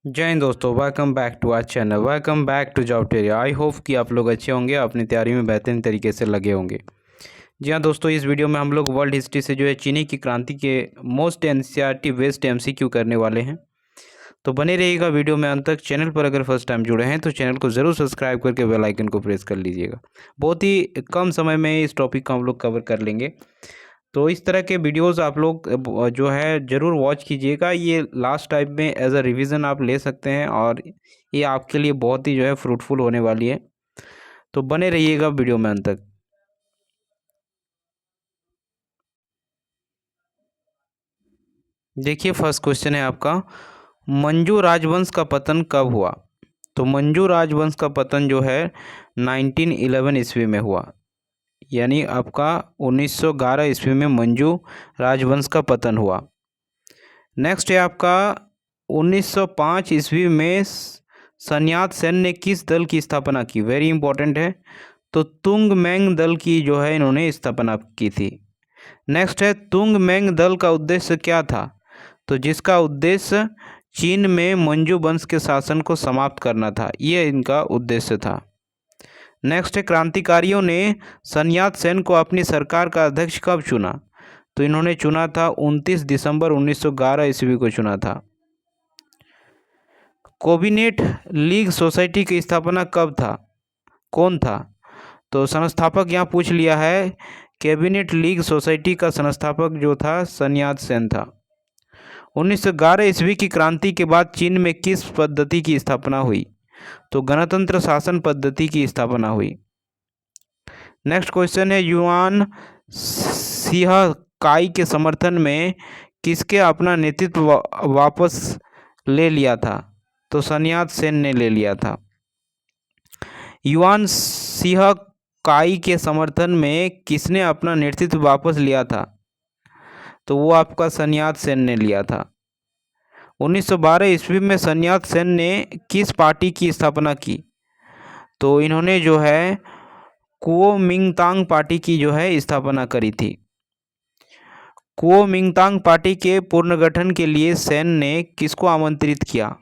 जय हिंद दोस्तों, welcome back to our channel. Welcome back to job टेरिया। आई होप कि आप लोग अच्छे होंगे, अपनी तैयारी में बेहतरीन तरीके से लगे होंगे। जी हाँ दोस्तों, इस वीडियो में हम लोग वर्ल्ड हिस्ट्री से चीनी की क्रांति के मोस्ट एनसीईआरटी बेस्ड एमसीक्यू करने वाले हैं। तो बने रहिएगा वीडियो में अंत तक। चैनल पर अगर फर्स्ट टाइम जुड़े हैं तो चैनल को ज़रूर सब्सक्राइब करके बेल आइकन को प्रेस कर लीजिएगा। बहुत ही कम समय में इस टॉपिक को हम लोग कवर कर लेंगे। तो इस तरह के वीडियोस आप लोग ज़रूर वॉच कीजिएगा। ये लास्ट टाइम में एज अ रिवीजन आप ले सकते हैं और ये आपके लिए बहुत ही फ्रूटफुल होने वाली है। तो बने रहिएगा वीडियो में अंत तक। देखिए, फर्स्ट क्वेश्चन है आपका, मंजू राजवंश का पतन कब हुआ? तो मंजू राजवंश का पतन 1911 ईस्वी में हुआ, यानी आपका 1911 ईस्वी में मंजू राजवंश का पतन हुआ। नेक्स्ट है आपका 1905 ईस्वी में सन्यात सेन ने किस दल की स्थापना की? वेरी इंपॉर्टेंट है। तो तुंग मैंग दल की इन्होंने स्थापना की थी। नेक्स्ट है, तुंग मैंग दल का उद्देश्य क्या था? तो जिसका उद्देश्य चीन में मंजू वंश के शासन को समाप्त करना था, ये इनका उद्देश्य था। नेक्स्ट है, क्रांतिकारियों ने सन्यात सेन को अपनी सरकार का अध्यक्ष कब चुना? तो इन्होंने चुना था 29 दिसंबर 1911 ईस्वी को चुना था। कैबिनेट लीग सोसाइटी की स्थापना कब था? कौन था? तो संस्थापक यहाँ पूछ लिया है। कैबिनेट लीग सोसाइटी का संस्थापक जो था सन्यात सेन था। 1911 ईस्वी की क्रांति के बाद चीन में किस पद्धति की स्थापना हुई? तो गणतंत्र शासन पद्धति की स्थापना हुई। नेक्स्ट क्वेश्चन है, युआन सिह काई के समर्थन में किसके अपना नेतृत्व वापस ले लिया था? तो सन्यात सेन ने ले लिया था। युआन सिह काई के समर्थन में किसने अपना नेतृत्व वापस लिया था? तो वो आपका सन्यात सेन ने लिया था। 1912 ईस्वी में सन्यात सेन ने किस पार्टी की स्थापना की? तो इन्होंने कुओमिंगतांग पार्टी की स्थापना करी थी। कुओमिंगतांग पार्टी के पुनर्गठन के लिए सेन ने किसको आमंत्रित किया?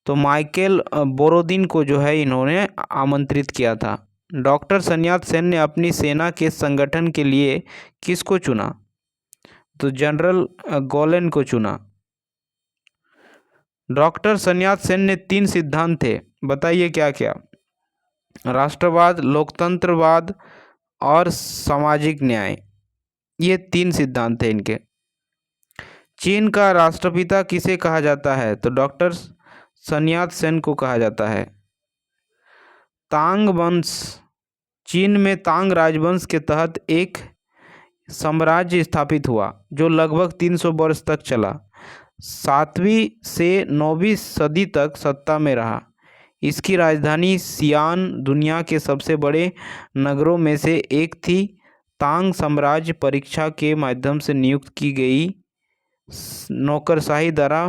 तो माइकल बोरोदिन को इन्होंने आमंत्रित किया था। डॉक्टर सन्यात सेन ने अपनी सेना के संगठन के लिए किसको चुना? तो जनरल गोलेन को चुना। डॉक्टर सन्यात सेन ने 3 सिद्धांत थे, बताइए क्या क्या? राष्ट्रवाद, लोकतंत्रवाद और सामाजिक न्याय, ये 3 सिद्धांत थे इनके। चीन का राष्ट्रपिता किसे कहा जाता है? तो डॉक्टर सन्यात सेन को कहा जाता है। तांग वंश, चीन में तांग राजवंश के तहत एक साम्राज्य स्थापित हुआ जो लगभग 300 वर्ष तक चला। 7वीं से 9वीं सदी तक सत्ता में रहा। इसकी राजधानी सियान दुनिया के सबसे बड़े नगरों में से एक थी। तांग साम्राज्य परीक्षा के माध्यम से नियुक्त की गई नौकरशाही द्वारा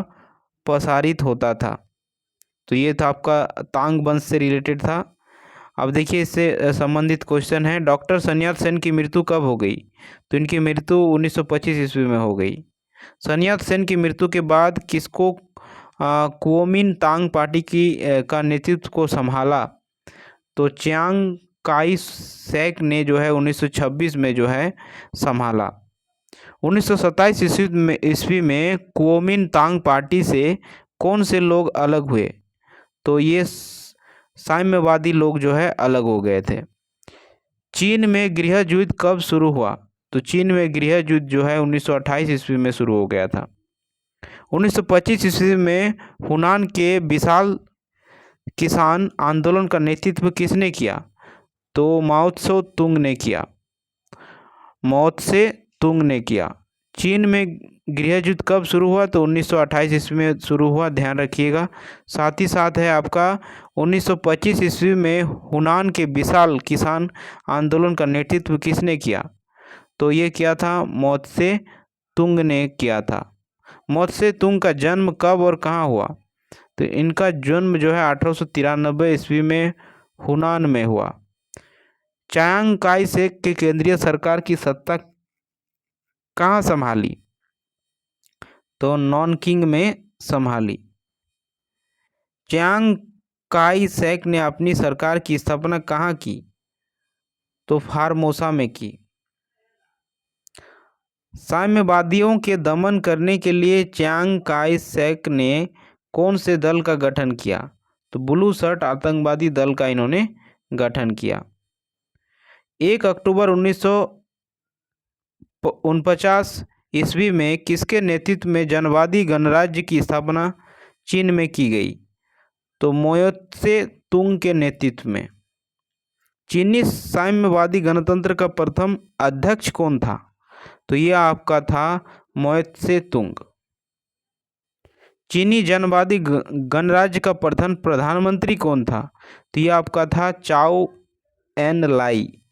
प्रसारित होता था। तो ये था आपका तांग वंश से रिलेटेड था। अब देखिए, इससे संबंधित क्वेश्चन है, डॉक्टर सन्यात सेन की मृत्यु कब हो गई? तो इनकी मृत्यु 1925 ईस्वी में हो गई। सन्यात सेन की मृत्यु के बाद किसको कुओमिंतांग पार्टी का नेतृत्व को संभाला? तो चियांग काई शेक ने 1926 में संभाला। 1927 ईस्वी में कुओमिंतांग पार्टी से कौन से लोग अलग हुए? तो ये साम्यवादी लोग अलग हो गए थे। चीन में गृह युद्ध कब शुरू हुआ? तो चीन में गृह युद्ध 1928 ईस्वी में शुरू हो गया था। 1925 ईस्वी में हुनान के विशाल किसान आंदोलन का नेतृत्व किसने किया? तो माओ त्से तुंग ने किया। माओ त्से तुंग ने किया। चीन में गृह युद्ध कब शुरू हुआ? तो 1928 ईस्वी में शुरू हुआ, ध्यान रखिएगा। साथ ही साथ है आपका 1925 ईस्वी में हुनान के विशाल किसान आंदोलन का नेतृत्व किसने किया? तो ये किया था माओ त्से तुंग ने किया था। माओ त्से तुंग का जन्म कब और कहाँ हुआ? तो इनका जन्म 1893 ईस्वी में हुनान में हुआ। चियांग काई शेक के केंद्रीय सरकार की सत्ता कहाँ संभाली? तो नॉनकिंग में संभाली। च्यांग काई शेक ने अपनी सरकार की स्थापना कहाँ की? तो फार्मोसा में की। साम्यवादियों के दमन करने के लिए च्यांग काई शेक ने कौन से दल का गठन किया? तो ब्लू शर्ट आतंकवादी दल का इन्होंने गठन किया। 1 अक्टूबर 1949 ईस्वी में किसके नेतृत्व में जनवादी गणराज्य की स्थापना चीन में की गई? तो माओ त्से तुंग के नेतृत्व में। चीनी साम्यवादी गणतंत्र का प्रथम अध्यक्ष कौन था? तो यह आपका था माओ त्से तुंग। चीनी जनवादी गणराज्य का प्रथम प्रधानमंत्री कौन था? तो यह आपका था चाओ एन लाई।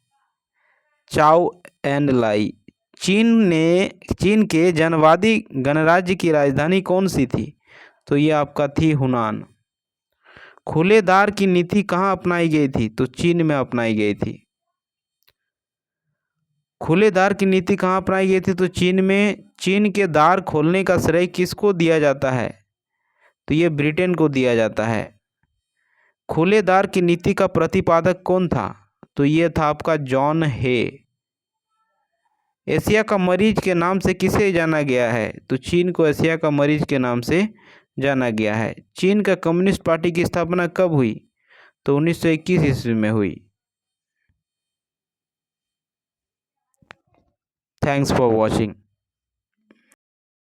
चाओ एन लाई। चीन के जनवादी गणराज्य की राजधानी कौन सी थी? तो यह आपका थी हुनान। खुलेदार की नीति कहाँ अपनाई गई थी? तो चीन में अपनाई गई थी। खुलेदार की नीति कहाँ अपनाई गई थी? तो चीन में। चीन के द्वार खोलने का श्रेय किसको दिया जाता है? तो ये ब्रिटेन को दिया जाता है। खुलेदार की नीति का प्रतिपादक कौन था? तो ये था आपका जॉन हे। एशिया का मरीज के नाम से किसे जाना गया है? तो चीन को एशिया का मरीज के नाम से जाना गया है। चीन का कम्युनिस्ट पार्टी की स्थापना कब हुई? तो 1921 ईस्वी में हुई। Thanks for watching.